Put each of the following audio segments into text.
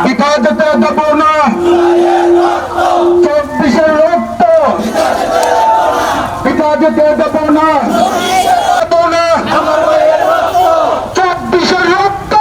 পিতা যেতে দেব না, 24-এর রক্ত পিতা যেতে দেব না, 24-এর রক্ত।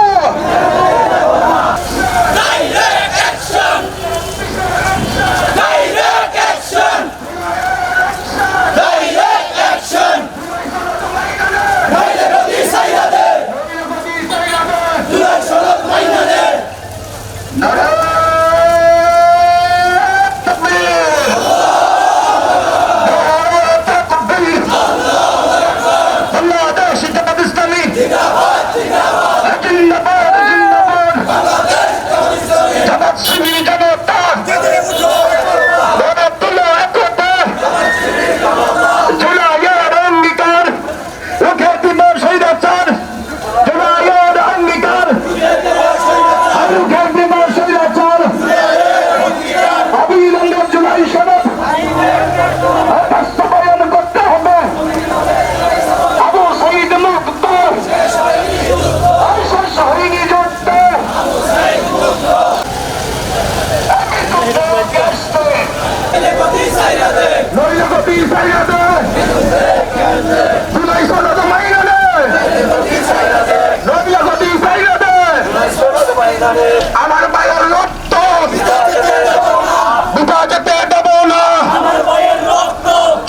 আমার ভাইয়ের রক্ত পিতা যেতে দেব না,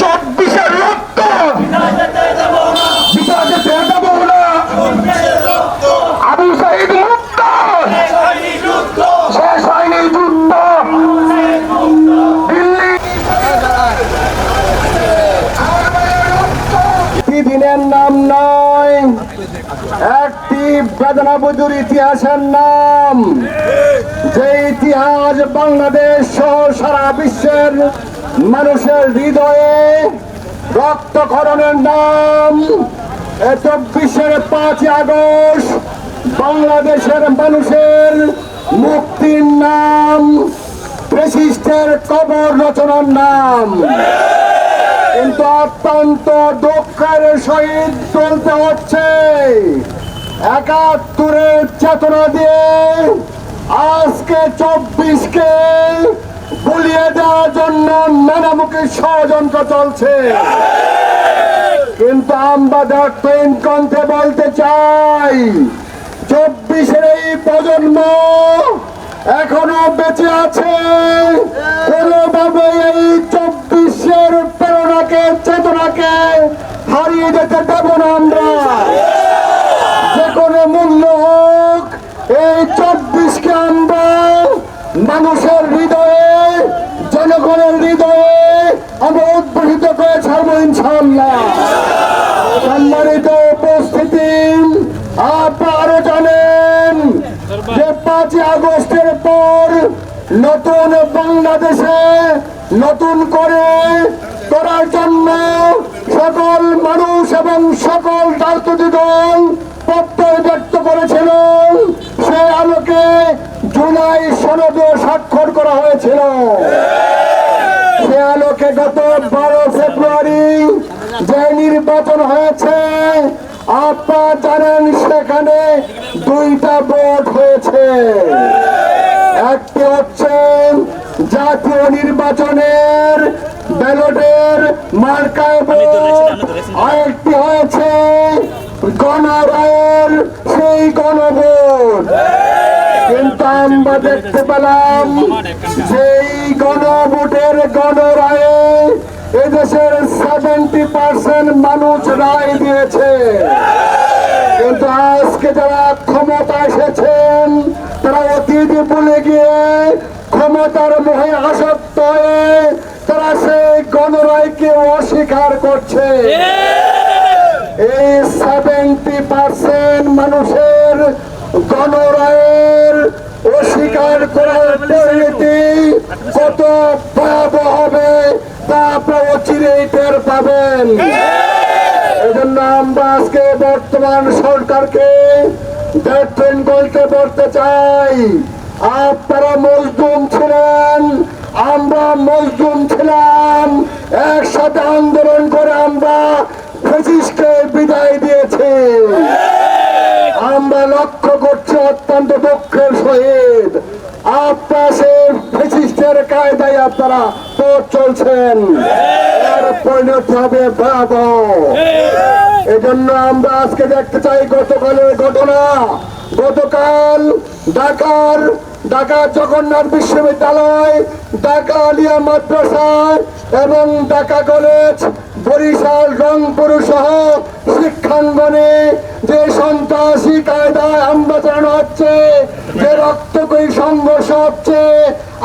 24-এর রক্ত পিতা যেতে দেব না। আবু সাঈদ মুক্ত, শেষ হয়নি যুদ্ধ। দিনের নাম নয়, একটি বেদনা বুজুর ইতিহাসের নাম, যে ইতিহাস বাংলাদেশ সহ সারা বিশ্বের মানুষের হৃদয়ে রক্তক্ষরণের নাম। 24-এর 5 আগস্ট বাংলাদেশের মানুষের মুক্তির নাম, ফ্যাসিস্টের কবর রচনার নাম। কিন্তু অত্যন্ত দুঃখের সহিত চলতে হচ্ছে 71-এর চেতনা দিয়ে আজকে 24-কে ভুলিয়ে দেওয়ার জন্য নানামুখী ষড়যন্ত্র চলছে। কিন্তু আমরা দক্ষিণ কণ্ঠে বলতে চাই, 24-এর এই প্রজন্ম এখনো বেঁচে আছে। কোনোভাবে এই 24-এর প্রেরণাকে, চেতনাকে হারিয়ে যেতে দেব না আমরা। যে কোনো মূল্য হোক এই 24-কে আমরা মানুষের হৃদয়ে, জনগণের হৃদয়ে আমরা উদ্বোধিত করে ছাড়বো ইনশাআল্লাহ। সম্মানিত উপস্থিতি, আপনারা জানেন যে 5 আগস্টের পর নতুন বাংলাদেশে নতুন করে করার জন্য সকল মানুষ এবং সকল রাজনৈতিক দল প্রত্যয় ব্যক্ত করেছিল। সে আলোকে জুলাই সনদে স্বাক্ষর করা হয়েছিল। সে আলোকে গত 12 ফেব্রুয়ারি যে নির্বাচন হয়েছে, আপনারা জানেন সেখানে 2টা ভোট হয়েছে। একটি হচ্ছে জাতীয় নির্বাচনের ব্যালটের মার্কায় ভোট, আরেকটি হয়েছে গণরায়ের সেই গণভোট। কিন্তু আমরা দেখতে পেলাম সেই গণভোটের গণরায়ে এদেশের 70% মানুষ রায় দিয়েছে। কিন্তু আজকে যারা ক্ষমতা এসেছেন তারা অতীত ভুলে গিয়ে ক্ষমতার মোহে আসক্ত হয়ে তারা সেই গণরায়কে অস্বীকার করছে। এই 70% মানুষের গণরায়ের অস্বীকার করার পরিণতি কত ভয়াবহ হবে তা আপনারা চিরেই টের পাবেন। এজন্য আমরা আজকে বর্তমান সরকারকে দেখবেন বলতে বলতে চাই, আপনারা মজলুম ছিলেন, আমরা মজলুম ছিলাম, একসাথে আন্দোলন করে আমরা ফ্যাসিস্টকে বিদায় দিয়েছি। আমরা লক্ষ্য করছি অত্যন্ত দুঃখের সহিত আপনারা সে ফ্যাসিস্টের কায়দায় আপনারা পথ চলছেন, এর পরিণতি হবে ভয়াবহ। এজন্য আমরা আজকে দেখতে চাই গতকালের ঘটনা। গতকাল ঢাকা জগন্নাথ বিশ্ববিদ্যালয়, ঢাকা আলিয়া মাদ্রাসা এবং ঢাকা কলেজ, বরিশাল, রংপুর সহ শিক্ষাঙ্গনে যে সন্ত্রাসী কায়দায় হামলা চালানো হচ্ছে, যে রক্তকয়ী সংঘর্ষ হচ্ছে,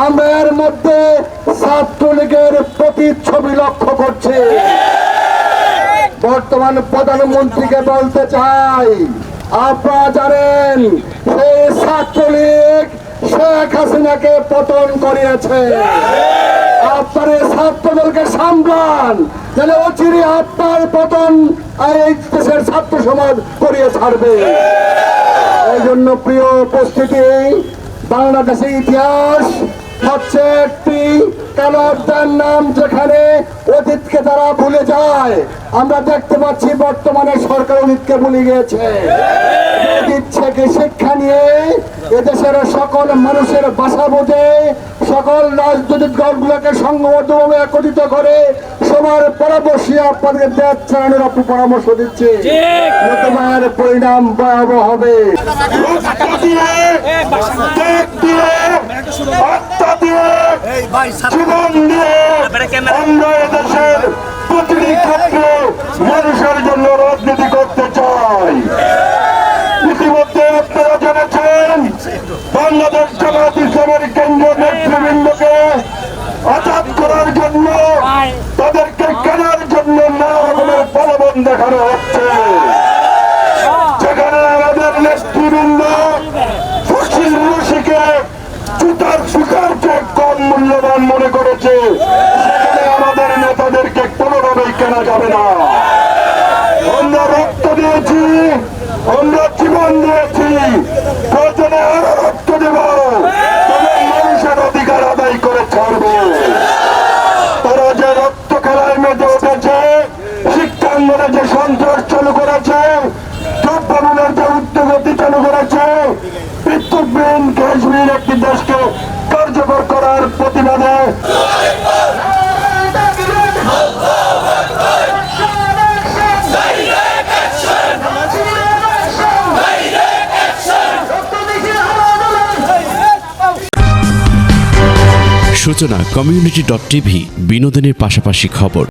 আমরা এর মধ্যে ছাত্রলীগের প্রতিচ্ছবি লক্ষ্য করছি। বর্তমান প্রধানমন্ত্রীকে বলতে চাই, আপনারা জানেন সেই ছাত্রলীগ শেখ হাসিনাকে পতন করিয়েছে। আপনার এই ছাত্রদলকে সামলান, তাহলে অচিরে আপনার পতন এই দেশের ছাত্র সমাজ করিয়ে ছাড়বে। এই জন্য প্রিয় উপস্থিতি, বাংলাদেশের ইতিহাস হচ্ছে একটি কালো অধ্যায়ের নাম, যেখানে অতীতকে তারা ভুলে যায়। আমরা দেখতে পাচ্ছি বর্তমানে সরকার অতীতকে ভুলে গিয়েছে। অতীত থেকে শিক্ষা নিয়ে এদেশের সকল মানুষের ভাষা বোঝে, সকল রাজনৈতিক দলগুলোকে সংঘবদ্ধভাবে একত্রিত করে সবার পরামর্শে আপনাদের দেশ চালানোর পরামর্শ দিচ্ছে। বর্তমানের পরিণাম ভয়াবহ হবে। জীবন দিয়ে আমরা এদেশের প্রতিটি ক্ষেত্রে মানুষের জন্য রাজনীতি করতে চাই। ইতিমধ্যে আপনারা জেনেছেন বাংলাদেশ জামায়াত ইসলামের কেন্দ্রীয় নেতৃবৃন্দকে আজাদ করার জন্য, তাদেরকে কেনার জন্য নানা রকমের প্রলোভন দেখানো হচ্ছে। যেখানে আমাদের নেতৃবৃন্দ ফসিল রশিকে জুতার সুতার চেয়ে কম মূল্যবান মনে করেছে, সেখানে আমাদের নেতাদেরকে কোনোভাবেই কেনা যাবে না। আমরা রক্ত দিয়েছি, আমরা জীবন দিয়েছি, প্রয়োজনে আরো রক্ত দেব, তবে মানুষের অধিকার আদায় করে ছাড়ব। তারা যে রক্ত খেলায় মেতে উঠেছে, শিক্ষাঙ্গনে যে সন্ত্রাস চালু করেছে, দ্রব্যমূল্যের যে উদ্যোগতি চালু করেছে, বিদ্যুৎবিহীন গ্যাসবিহীন একটি দেশকে কার্যকর করার প্রতিবাদে সূচনা community.tv বিনোদনের পাশাপাশি খবর।